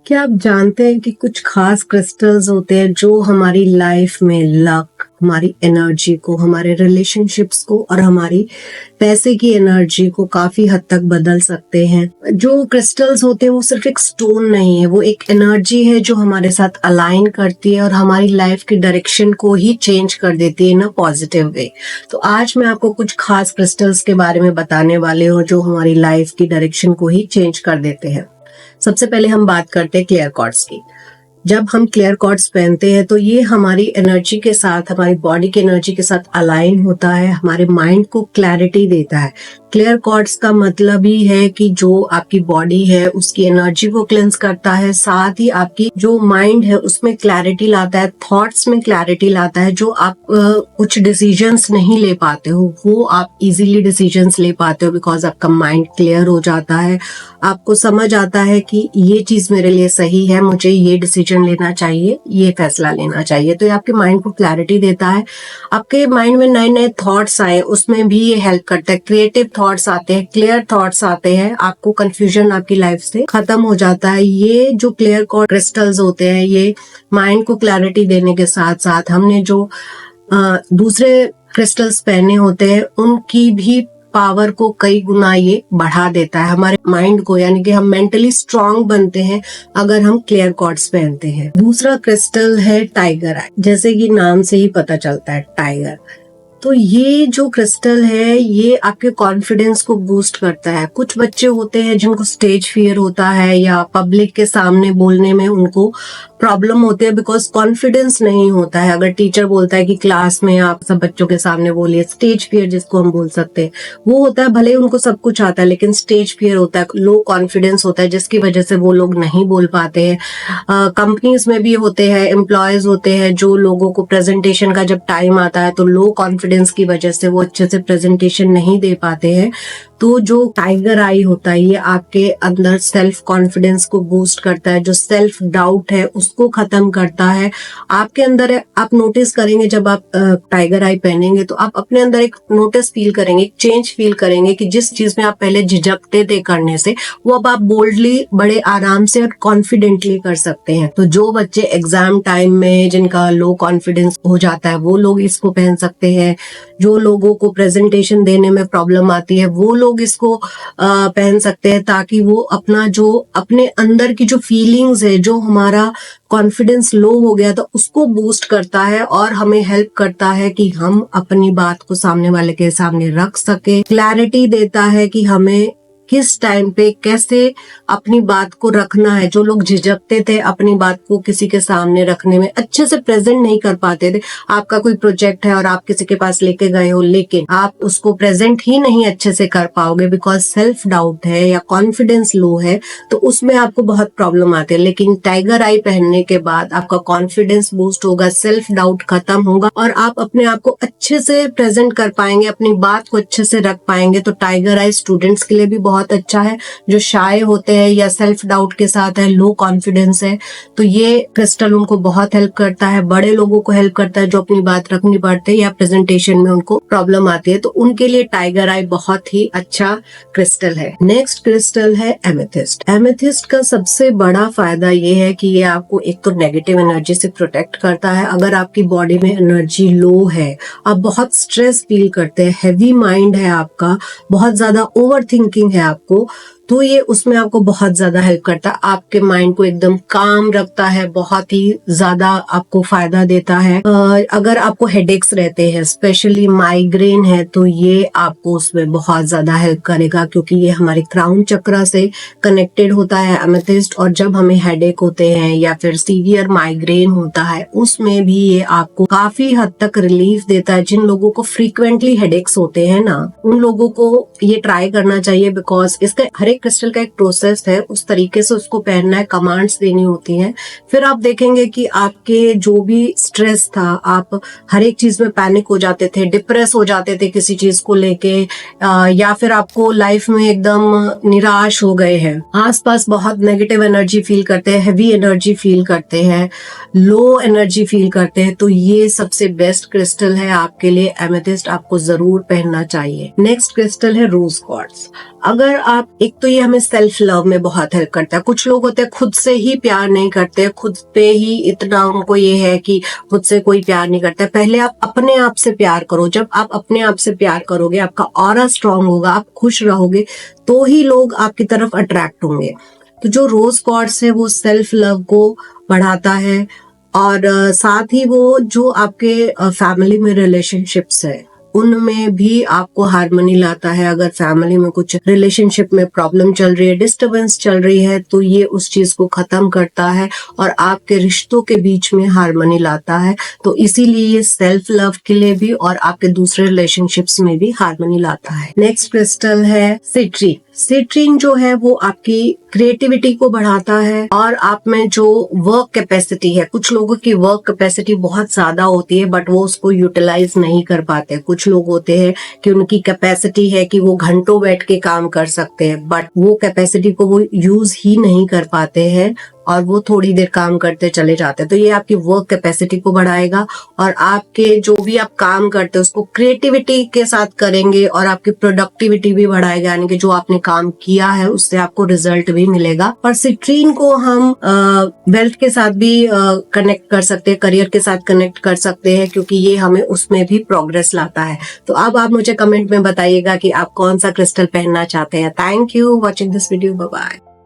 क्या आप जानते हैं कि कुछ खास क्रिस्टल्स होते हैं जो हमारी लाइफ में लक, हमारी एनर्जी को, हमारे रिलेशनशिप्स को और हमारी पैसे की एनर्जी को काफी हद तक बदल सकते हैं। जो क्रिस्टल्स होते हैं वो सिर्फ एक स्टोन नहीं है, वो एक एनर्जी है जो हमारे साथ अलाइन करती है और हमारी लाइफ की डायरेक्शन को ही चेंज कर देती है इन अ पॉजिटिव वे। तो आज मैं आपको कुछ खास क्रिस्टल्स के बारे में बताने वाले हूँ जो हमारी लाइफ की डायरेक्शन को ही चेंज कर देते हैं। सबसे पहले हम बात करते हैं क्लियर क्वार्ट्ज की। जब हम क्लियर क्वार्ट्ज पहनते हैं तो ये हमारी एनर्जी के साथ, हमारी बॉडी की एनर्जी के साथ अलाइन होता है, हमारे माइंड को क्लैरिटी देता है। क्लियर क्वार्ट्ज का मतलब ही है कि जो आपकी बॉडी है उसकी एनर्जी को क्लेंस करता है, साथ ही आपकी जो माइंड है उसमें क्लैरिटी लाता है, थॉट्स में क्लैरिटी लाता है। जो आप कुछ डिसीजंस नहीं ले पाते हो वो आप इजीली डिसीजंस ले पाते हो बिकॉज आपका माइंड क्लियर हो जाता है। आपको समझ आता है कि ये चीज मेरे लिए सही है, मुझे ये डिसीजन लेना चाहिए, ये फैसला लेना चाहिए। तो ये आपके माइंड को क्लैरिटी देता है। आपके माइंड में नए नए थॉट्स आए उसमें भी ये हेल्प करता है। क्रिएटिव थॉट्स आते हैं, क्लियर थॉट्स आते हैं, आपको कंफ्यूजन आपकी लाइफ से खत्म हो जाता है। ये जो क्लियर क्रिस्टल्स होते हैं ये माइंड को क्लैरिटी देने के साथ साथ हमने जो दूसरे क्रिस्टल्स पहने होते हैं उनकी भी पावर को कई गुना ये बढ़ा देता है हमारे माइंड को, यानी कि हम मेंटली स्ट्रांग बनते हैं अगर हम क्लियर क्वार्ट्ज पहनते हैं। दूसरा क्रिस्टल है टाइगर आई। जैसे कि नाम से ही पता चलता है टाइगर, तो ये जो क्रिस्टल है ये आपके कॉन्फिडेंस को बूस्ट करता है। कुछ बच्चे होते हैं जिनको स्टेज फियर होता है या पब्लिक के सामने बोलने में उनको प्रॉब्लम होती है बिकॉज कॉन्फिडेंस नहीं होता है। अगर टीचर बोलता है कि क्लास में आप सब बच्चों के सामने बोलिए, स्टेज फियर जिसको हम बोल सकते हैं वो होता है। भले उनको सब कुछ आता है लेकिन स्टेज फियर होता है, लो कॉन्फिडेंस होता है जिसकी वजह से वो लोग नहीं बोल पाते हैं। कंपनीज में भी होते हैं, एम्प्लॉयज होते हैं जो लोगों को प्रेजेंटेशन का जब टाइम आता है तो लो कॉन्फिडेंस की वजह से वो अच्छे से प्रेजेंटेशन नहीं दे पाते हैं। तो जो टाइगर आई होता है ये आपके अंदर सेल्फ कॉन्फिडेंस को बूस्ट करता है, जो सेल्फ डाउट है उसको खत्म करता है। आपके अंदर आप नोटिस करेंगे जब आप टाइगर आई पहनेंगे तो आप अपने अंदर एक नोटिस फील करेंगे, एक चेंज फील करेंगे कि जिस चीज में आप पहले झिझकते थे करने से वो अब आप बोल्डली, बड़े आराम से और कॉन्फिडेंटली कर सकते हैं। तो जो बच्चे एग्जाम टाइम में जिनका लो कॉन्फिडेंस हो जाता है वो लोग इसको पहन सकते हैं। जो लोगों को प्रेजेंटेशन देने में प्रॉब्लम आती है वो लोग इसको पहन सकते हैं ताकि वो अपना जो अपने अंदर की जो फीलिंग्स है, जो हमारा कॉन्फिडेंस लो हो गया था उसको बूस्ट करता है और हमें हेल्प करता है कि हम अपनी बात को सामने वाले के सामने रख सके। क्लैरिटी देता है कि हमें किस टाइम पे कैसे अपनी बात को रखना है। जो लोग झिझकते थे अपनी बात को किसी के सामने रखने में, अच्छे से प्रेजेंट नहीं कर पाते थे, आपका कोई प्रोजेक्ट है और आप किसी के पास लेके गए हो लेकिन आप उसको प्रेजेंट ही नहीं अच्छे से कर पाओगे बिकॉज सेल्फ डाउट है या कॉन्फिडेंस लो है, तो उसमें आपको बहुत प्रॉब्लम आती है। लेकिन टाइगर आई पहनने के बाद आपका कॉन्फिडेंस बूस्ट होगा, सेल्फ डाउट खत्म होगा और आप अपने आप को अच्छे से प्रेजेंट कर पाएंगे, अपनी बात को अच्छे से रख पाएंगे। तो टाइगर आई स्टूडेंट्स के लिए भी बहुत अच्छा है, जो शाय होते हैं या सेल्फ डाउट के साथ है, लो कॉन्फिडेंस है, तो ये क्रिस्टल उनको बहुत हेल्प करता है। बड़े लोगों को हेल्प करता है जो अपनी बात रख नहीं पाते या प्रेजेंटेशन में उनको प्रॉब्लम आती है, तो उनके लिए टाइगर आई बहुत ही अच्छा क्रिस्टल है। नेक्स्ट क्रिस्टल है एमेथिस्ट। एमेथिस्ट का सबसे बड़ा फायदा ये है कि ये आपको एक तो नेगेटिव एनर्जी से प्रोटेक्ट करता है। अगर आपकी बॉडी में एनर्जी लो है, आप बहुत स्ट्रेस फील करते हैं, हैवी माइंड है आपका, बहुत ज्यादा ओवर थिंकिंग है आपको, तो ये उसमें आपको बहुत ज्यादा हेल्प करता है। आपके माइंड को एकदम काम रखता है, बहुत ही ज्यादा आपको फायदा देता है। अगर आपको हेडेक्स रहते हैं, स्पेशली माइग्रेन है, तो ये आपको उसमें बहुत ज्यादा हेल्प करेगा क्योंकि ये हमारे क्राउन चक्रा से कनेक्टेड होता है एमेथिस्ट। और जब हमें हेडेक होते हैं या फिर सीवियर माइग्रेन होता है उसमें भी ये आपको काफी हद तक रिलीफ देता है। जिन लोगों को फ्रीक्वेंटली हेडेक्स होते हैं ना, उन लोगों को ये ट्राई करना चाहिए बिकॉज इसका हर एक क्रिस्टल का एक प्रोसेस है, उस तरीके से उसको पहनना है, कमांड्स देनी होती हैं। फिर आप देखेंगे कि आपके जो भी स्ट्रेस था, आप हर एक चीज में पैनिक हो जाते थे, डिप्रेस हो जाते थे किसी चीज को लेके, या फिर आपको लाइफ में एकदम निराश हो गए हैं, आसपास बहुत नेगेटिव एनर्जी फील करते हैं, हैवी एनर्जी फील करते हैं, लो एनर्जी फील करते हैं, तो ये सबसे बेस्ट क्रिस्टल है आपके लिए। एमेथिस्ट आपको जरूर पहनना चाहिए। नेक्स्ट क्रिस्टल है रोज क्वार्ट्ज। अगर आप, एक तो तो ये हमें सेल्फ लव में बहुत हेल्प करता है। कुछ लोग होते हैं खुद से ही प्यार नहीं करते, खुद पे ही इतना उनको ये है कि मुझसे कोई प्यार नहीं करता। पहले आप अपने आप से प्यार करो। जब आप अपने आप से प्यार करोगे, आपका ऑरा स्ट्रांग होगा, आप खुश रहोगे, तो ही लोग आपकी तरफ अट्रैक्ट होंगे। तो जो रोज क्वार्ट्स है वो सेल्फ लव को बढ़ाता है, और साथ ही वो जो आपके फैमिली में रिलेशनशिप्स है उनमें भी आपको हार्मनी लाता है। अगर फैमिली में कुछ रिलेशनशिप में प्रॉब्लम चल रही है, डिस्टरबेंस चल रही है, तो ये उस चीज को खत्म करता है और आपके रिश्तों के बीच में हार्मनी लाता है। तो इसीलिए ये सेल्फ लव के लिए भी और आपके दूसरे रिलेशनशिप्स में भी हार्मनी लाता है। नेक्स्ट क्रिस्टल है सिट्रीन। सिट्रीन जो है वो आपकी क्रिएटिविटी को बढ़ाता है और आप में जो वर्क कैपेसिटी है, कुछ लोगों की वर्क कैपेसिटी बहुत ज्यादा होती है बट वो उसको यूटिलाइज नहीं कर पाते। कुछ लोग होते हैं कि उनकी कैपेसिटी है कि वो घंटों बैठ के काम कर सकते हैं, बट वो कैपेसिटी को वो यूज ही नहीं कर पाते हैं और वो थोड़ी देर काम करते चले जाते हैं। तो ये आपकी वर्क कैपेसिटी को बढ़ाएगा और आपके जो भी आप काम करते हैं उसको क्रिएटिविटी के साथ करेंगे और आपकी प्रोडक्टिविटी भी बढ़ाएगा, यानी कि जो आपने काम किया है उससे आपको रिजल्ट भी मिलेगा। और सिट्रीन को हम वेल्थ के साथ भी कनेक्ट कर सकते हैं, करियर के साथ कनेक्ट कर सकते हैं, क्योंकि ये हमें उसमें भी प्रोग्रेस लाता है। तो अब आप मुझे कमेंट में बताइएगा कि आप कौन सा क्रिस्टल पहनना चाहते हैं। Thank you watching this video. Bye bye.